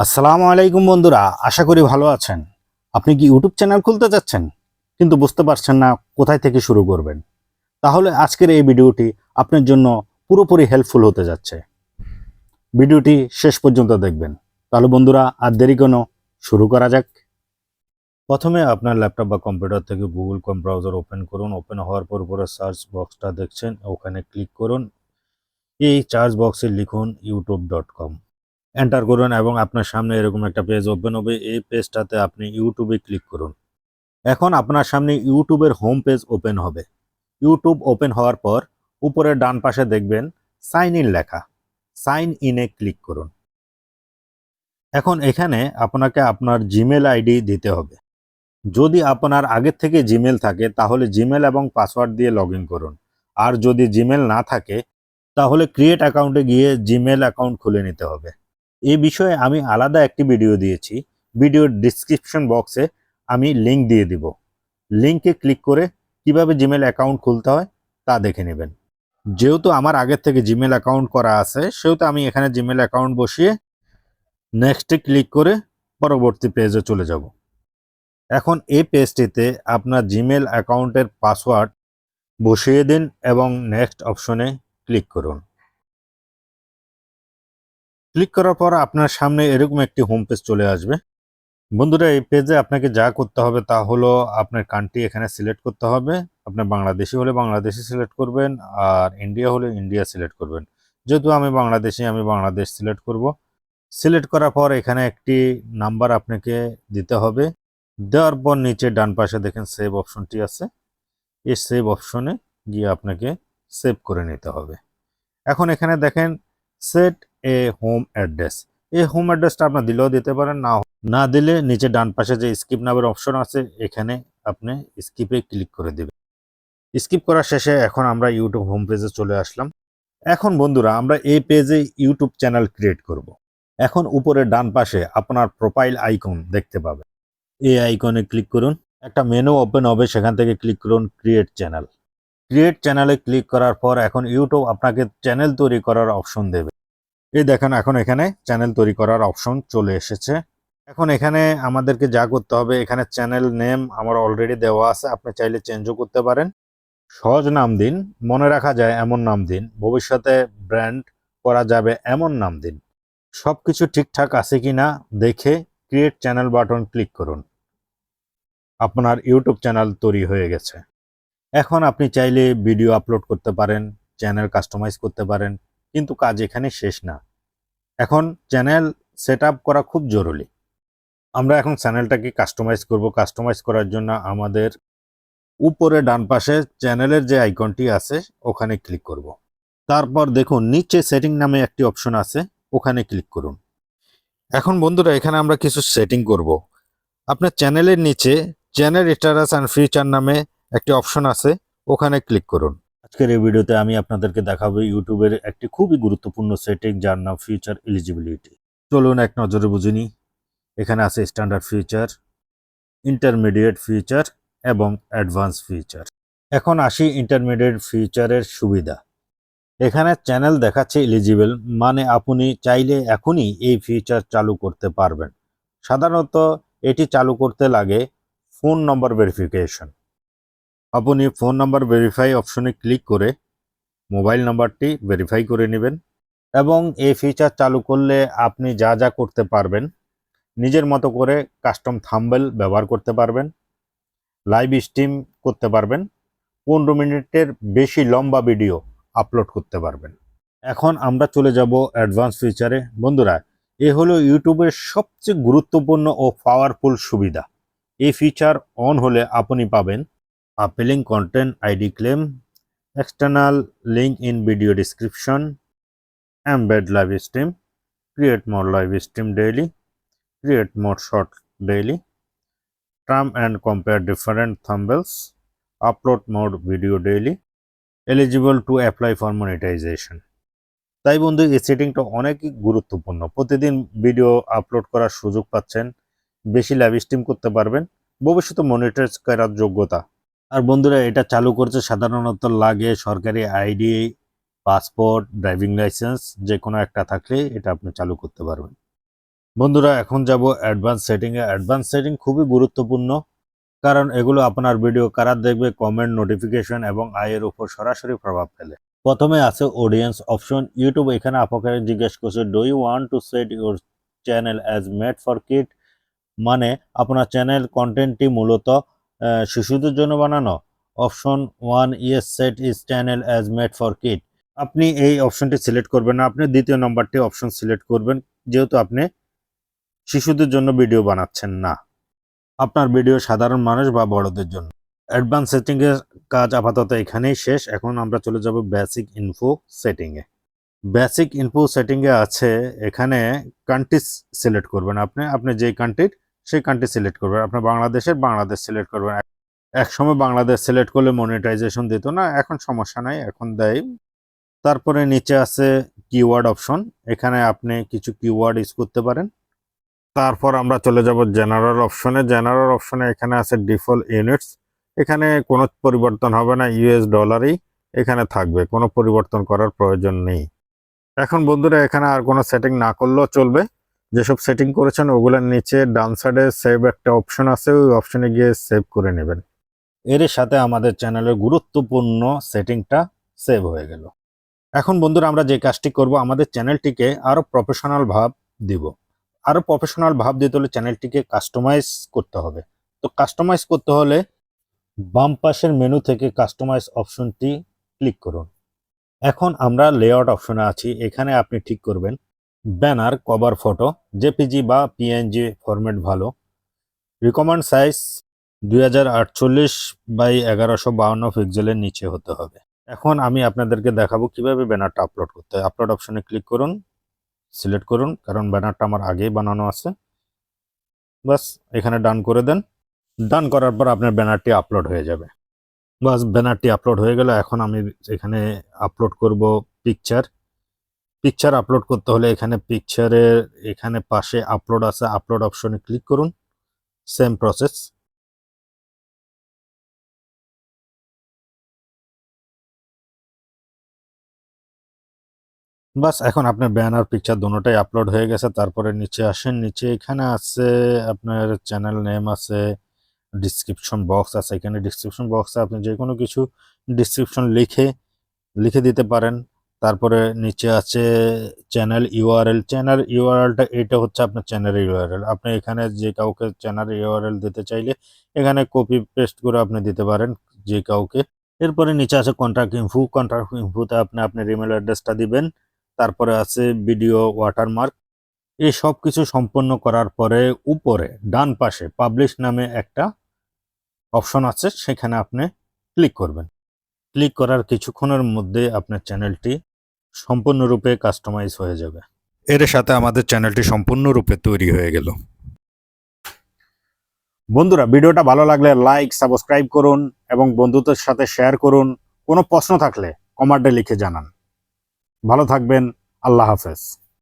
আসসালামু আলাইকুম বন্ধুরা, আশা করি ভালো আছেন। আপনি কি ইউটিউব চ্যানেল খুলতে যাচ্ছেন কিন্তু বুঝতে পারছেন না কোথায় থেকে শুরু করবেন? তাহলে আজকের এই ভিডিওটি আপনার জন্য পুরোপুরি হেল্পফুল হতে যাচ্ছে। ভিডিওটি শেষ পর্যন্ত দেখবেন। তাহলে বন্ধুরা, আর দেরি কেন, শুরু করা যাক। প্রথমে আপনার ল্যাপটপ বা কম্পিউটার থেকে গুগল ক্রোম ব্রাউজার ওপেন করুন। ওপেন হওয়ার পর উপরে সার্চ বক্সটা দেখছেন, ওখানে ক্লিক করুন। এই সার্চ বক্সে লিখুন youtube.com, এন্টার করুন এবং আপনার সামনে এরকম একটা পেজ ওপেন হবে। এই পেজটাতে আপনি ইউটিউবে ক্লিক করুন। এখন আপনার সামনে ইউটিউবের হোম পেজ ওপেন হবে। ইউটিউব ওপেন হওয়ার পর উপরে ডান পাশে দেখবেন সাইন ইন লেখা। সাইন ইনে ক্লিক করুন। এখন এখানে আপনাকে আপনার জিমেল আইডি দিতে হবে। যদি আপনার আগের থেকে জিমেল থাকে তাহলে জিমেল এবং পাসওয়ার্ড দিয়ে লগ ইন করুন। আর যদি জিমেল না থাকে তাহলে ক্রিয়েট অ্যাকাউন্টে গিয়ে জিমেল অ্যাকাউন্ট খুলে নিতে হবে। এই বিষয়ে আমি আলাদা একটি ভিডিও দিয়েছি। ভিডিওর ডিসক্রিপশন বক্সে আমি লিংক দিয়ে দিব। লিংকে ক্লিক করে কিভাবে জিমেল অ্যাকাউন্ট খুলতে হয় তা দেখে নেবেন। যেহেতু আমার আগের থেকে জিমেল অ্যাকাউন্ট করা আছে, সেহেতু আমি এখানে জিমেল অ্যাকাউন্ট বসিয়ে নেক্সটে ক্লিক করে পরবর্তী পেজে চলে যাব। এখন এই পেজটিতে আপনার জিমেল অ্যাকাউন্টের পাসওয়ার্ড বসিয়ে দিন এবং নেক্সট অপশনে ক্লিক করুন। ক্লিক করার পর আপনার সামনে এরকম একটি হোম পেজ চলে আসবে। বন্ধুরা, এই পেজে আপনাকে যা করতে হবে তা হলো আপনার কান্ট্রি এখানে সিলেক্ট করতে হবে। আপনার বাংলাদেশি হলে বাংলাদেশি সিলেক্ট করবেন, আর ইন্ডিয়া হলে ইন্ডিয়া সিলেক্ট করবেন। যেহেতু আমি বাংলাদেশি, আমি বাংলাদেশ সিলেক্ট করব। সিলেক্ট করার পর এখানে একটি নাম্বার আপনাকে দিতে হবে। দেওয়ার পর নিচে ডান পাশে দেখেন সেভ অপশনটি আছে। এই সেভ অপশনে গিয়ে আপনাকে সেভ করে নিতে হবে। এখন এখানে দেখেন সেট এ হোম অ্যাড্রেস। এই হোম অ্যাড্রেসটা আপনার দিলেও দিতে পারেন, না দিলে নিচে ডান পাশে যে স্কিপ নামের অপশন আছে এখানে আপনি স্কিপে ক্লিক করে দিবেন। স্কিপ করার শেষে এখন আমরা ইউটিউব হোম পেজে চলে আসলাম। এখন বন্ধুরা, আমরা এই পেজে ইউটিউব চ্যানেল ক্রিয়েট করব। এখন উপরে ডান পাশে আপনার প্রোফাইল আইকন দেখতে পাবেন। এই আইকনে ক্লিক করুন। একটা মেনু ওপেন হবে, সেখান থেকে ক্লিক করুন ক্রিয়েট চ্যানেল। ক্রিয়েট চ্যানেলে ক্লিক করার পর এখন ইউটিউব আপনাকে চ্যানেল তৈরি করার অপশন দেবে। এই দেখেন, এখন এখানে চ্যানেল তৈরি করার অপশন চলে এসেছে। এখন এখানে আমাদেরকে যা করতে হবে, এখানে চ্যানেল নেম আমার অলরেডি দেওয়া আছে, আপনি চাইলে চেঞ্জও করতে পারেন। সহজ নাম দিন, মনে রাখা যায় এমন নাম দিন, ভবিষ্যতে ব্র্যান্ড করা যাবে এমন নাম দিন। সবকিছু ঠিকঠাক আছে কিনা দেখে ক্রিয়েট চ্যানেল বাটন ক্লিক করুন। আপনার ইউটিউব চ্যানেল তৈরি হয়ে গেছে। এখন আপনি চাইলে ভিডিও আপলোড করতে পারেন, চ্যানেল কাস্টমাইজ করতে পারেন, কিন্তু কাজ এখানে শেষ না। এখন চ্যানেল সেট আপ করা খুব জরুরি। আমরা এখন চ্যানেলটাকে কাস্টমাইজ করব। কাস্টমাইজ করার জন্য আমাদের উপরে ডান পাশে চ্যানেলের যে আইকনটি আছে ওখানে ক্লিক করব। তারপর দেখুন নিচে সেটিং নামে একটি অপশন আছে, ওখানে ক্লিক করুন। এখন বন্ধুরা, এখানে আমরা কিছু সেটিং করব। আপনার চ্যানেলের নিচে চ্যানেল স্ট্যাটাস অ্যান্ড ফিচার নামে একটি অপশন আছে, ওখানে ক্লিক করুন। আজকের এই ভিডিওতে আমি আপনাদেরকে দেখাবো ইউটিউবের একটি খুবই গুরুত্বপূর্ণ সেটিং, যার নাম ফিচার এলিজিবিলিটি। চলুন এক নজরে বুঝে নিই। এখানে আছে স্ট্যান্ডার্ড ফিচার, ইন্টারমিডিয়েট ফিচার এবং অ্যাডভান্স ফিচার। এখন আসি ইন্টারমিডিয়েট ফিচারের সুবিধা। এখানে চ্যানেল দেখাচ্ছে এলিজিবল, মানে আপনি চাইলে এখনই এই ফিচার চালু করতে পারবেন। সাধারণত এটি চালু করতে লাগে ফোন নম্বর ভেরিফিকেশন। আপনি ফোন নাম্বার ভেরিফাই অপশনে ক্লিক করে মোবাইল নাম্বারটি ভেরিফাই করে নেবেন এবং এই ফিচার চালু করলে আপনি যা যা করতে পারবেন, নিজের মতো করে কাস্টম থাম্বনেল ব্যবহার করতে পারবেন, লাইভ স্ট্রিম করতে পারবেন, 15 মিনিটের বেশি লম্বা ভিডিও আপলোড করতে পারবেন। এখন আমরা চলে যাব অ্যাডভান্স ফিচারে। বন্ধুরা, এ হলো ইউটিউবের সবচেয়ে গুরুত্বপূর্ণ ও পাওয়ারফুল সুবিধা। এই ফিচার অন হলে আপনি পাবেন appealing content ID claim, external link in video description, embed live stream, create more live stream daily, create more short daily, trim and compare different thumbnails, upload more video daily, eligible to apply for monetization. তাই বন্ধু, এই সেটিংটা অনেকই গুরুত্বপূর্ণ। প্রতিদিন video upload করার সুযোগ পাচ্ছেন, বেশি লাইভ স্ট্রিম করতে পারবেন, ভবিষ্যতে মনিটাইজ করার যোগ্যতা। আর বন্ধুরা, এটা চালু করতে সাধারণত লাগে সরকারি আইডি, পাসপোর্ট, ড্রাইভিং লাইসেন্স, যে কোনো একটা থাকলে এটা আপনি চালু করতে পারবেন। বন্ধুরা এখন যাব অ্যাডভান্স সেটিংয়ে। অ্যাডভান্স সেটিং খুবই গুরুত্বপূর্ণ, কারণ এগুলো আপনার ভিডিও কারা দেখবে, কমেন্ট, নোটিফিকেশন এবং আয়ের উপর সরাসরি প্রভাব ফেলে। প্রথমে আছে অডিয়েন্স অপশন। ইউটিউব এখানে আপনাকে জিজ্ঞেস করছে, do you want to set your channel as made for kid, মানে আপনার চ্যানেল কন্টেন্টটি মূলত শিশুদের জন্য বানানো। Option 1, yes, set is channel as made for kid. আপনি এই অপশনটি সিলেক্ট করবেন না, আপনি দ্বিতীয় নম্বরটি অপশন সিলেক্ট করবেন, যেহেতু আপনি শিশুদের জন্য ভিডিও বানাচ্ছেন না, আপনার ভিডিও সাধারণ মানুষ বা বড়দের জন্য। অ্যাডভান্স সেটিং এর কাজ আপাতত এখানেই শেষ। এখন আমরা চলে যাব বেসিক ইনফো সেটিং এ। বেসিক ইনফো সেটিং এ আছে, এখানে কান্ট্রি সিলেক্ট করবেন। আপনি যেই কান্ট্রির, সেই কান্ট্রি সিলেক্ট করবেন। আপনি বাংলাদেশের বাংলাদেশ সিলেক্ট করবেন। এক সময় বাংলাদেশ সিলেক্ট করলে মনিটাইজেশন দিত না, এখন সমস্যা নাই, এখন দেয়। তারপরে নিচে আছে কিওয়ার্ড অপশন, এখানে আপনি কিছু কিওয়ার্ড ইউজ করতে পারেন। তারপর আমরা চলে যাব জেনারেল অপশনে। জেনারেল অপশনে এখানে আছে ডিফল্ট ইউনিটস, এখানে কোনো পরিবর্তন হবে না, ইউএস ডলারই এখানে থাকবে, কোনো পরিবর্তন করার প্রয়োজন নেই। এখন বন্ধুরা এখানে আর কোনো সেটিং না করলেও চলবে। যেসব সেটিং করেছেন ওগুলোর নিচে ডান সাইডে সেভ একটা অপশন আছে, ওই অপশনে গিয়ে সেভ করে নেবেন। এর সাথে আমাদের চ্যানেলের গুরুত্বপূর্ণ সেটিংটা সেভ হয়ে গেল। এখন বন্ধুরা আমরা যে কাজটি করব, আমাদের চ্যানেলটিকে আরো প্রফেশনাল ভাব দিব। আরো প্রফেশনাল ভাব দিতে হলে চ্যানেলটিকে কাস্টমাইজ করতে হবে। তো কাস্টমাইজ করতে হলে বাম পাশের মেনু থেকে কাস্টমাইজ অপশনটি ক্লিক করুন। এখন আমরা লেআউট অপশনে আছি, এখানে আপনি ঠিক করবেন ব্যানার কভার ফটো জেপিজি বা পিএনজি ফরম্যাট ভালো। রিকমেন্ড সাইজ 2048 বাই 1152 পিক্সেলের নিচে হতে হবে। এখন আমি আপনাদেরকে দেখাবো কিভাবে ব্যানারটা আপলোড করতে হয়। আপলোড অপশনে ক্লিক করুন, সিলেক্ট করুন, কারণ ব্যানারটা আমার আগেই বানানো আছে। বাস এখানে ডান করে দেন। ডান করার পর আপনার ব্যানারটি আপলোড হয়ে যাবে। বাস ব্যানারটি আপলোড হয়ে গেল। এখন আমি এখানে আপলোড করব পিকচার। পিকচার আপলোড করতে হলে এখানে পিকচারের এখানে পাশে আপলোড আছে, আপলোড অপশনে ক্লিক করুন, সেম প্রসেস। বাস এখন আপনার ব্যানার পিকচার দুটোটাই আপলোড হয়ে গেছে। তারপরে নিচে আসেন, নিচে এখানে আছে আপনার চ্যানেল নেম আছে, ডিসক্রিপশন বক্স আছে। এখানে ডিসক্রিপশন বক্সে আপনি যে কোনো কিছু ডিসক্রিপশন লিখে দিতে পারেন। তারপরে নিচে আছে চ্যানেল ইউআরএল। চ্যানেল ইউআরএলটা এটা হচ্ছে আপনার চ্যানেল ইউআরএল। আপনি এখানে যে কাউকে চ্যানেল ইউআরএল দিতে চাইলে এখানে কপি পেস্ট করে আপনি দিতে পারেন যে কাউকে। এরপরে নিচে আছে কন্ট্যাক্ট ইনফো। কন্ট্যাক্ট ইনফোতে আপনি আপনার ইমেল অ্যাড্রেসটা দিবেন। তারপরে আছে ভিডিও ওয়াটারমার্ক। এই সব কিছু সম্পন্ন করার পরে উপরে ডান পাশে পাবলিশ নামে একটা অপশন আছে, সেখানে আপনি ক্লিক করবেন। ক্লিক করার কিছুক্ষণের মধ্যে আপনার চ্যানেলটি সম্পূর্ণরূপে কাস্টমাইজ হয়ে যাবে। এর সাথে আমাদের চ্যানেলটি সম্পূর্ণরূপে তৈরি হয়ে গেল। বন্ধুরা ভিডিওটা ভালো লাগলে লাইক, সাবস্ক্রাইব করুন এবং বন্ধুদের সাথে শেয়ার করুন। কোনো প্রশ্ন থাকলে কমেন্টে লিখে জানান। ভালো থাকবেন। আল্লাহ হাফেজ।